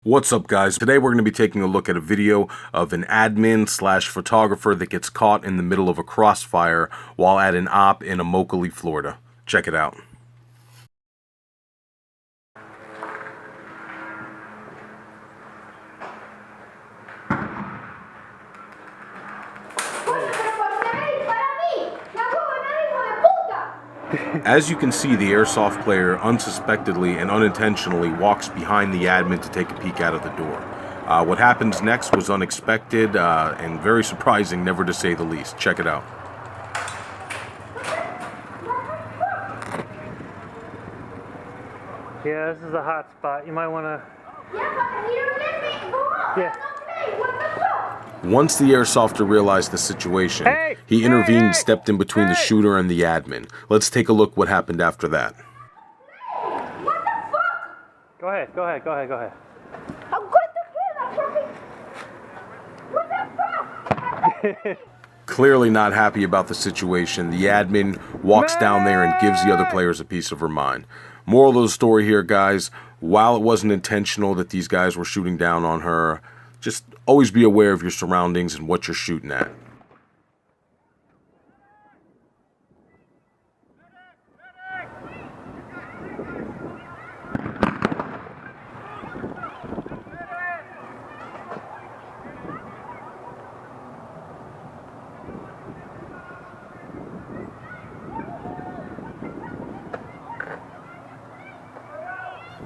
What's up, guys? Today we're going to be taking a look at a video of an admin / photographer that gets caught in the middle of a crossfire while at an op in Immokalee, Florida. Check it out. As you can see, the Airsoft player unsuspectedly and unintentionally walks behind the admin to take a peek out of the door. What happens next was unexpected and very surprising, never to say the least. Check it out. Yeah, this is a hot spot. You might want to... Yeah. Once the Airsofter realized the situation, he intervened and stepped in between the shooter and the admin. Let's take a look what happened after that. What the fuck? Go ahead. I'm going to kill What the fuck? Clearly not happy about the situation, the admin walks down there and gives the other players a piece of her mind. Moral of the story here, guys, while it wasn't intentional that these guys were shooting down on her, just always be aware of your surroundings and what you're shooting at.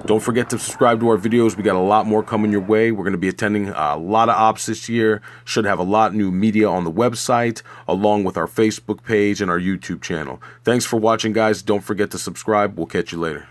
Don't forget to subscribe to our videos. We got a lot more coming your way. We're going to be attending a lot of ops this year. Should have a lot new media on the website, along with our Facebook page and our YouTube channel. Thanks for watching, guys. Don't forget to subscribe. We'll catch you later.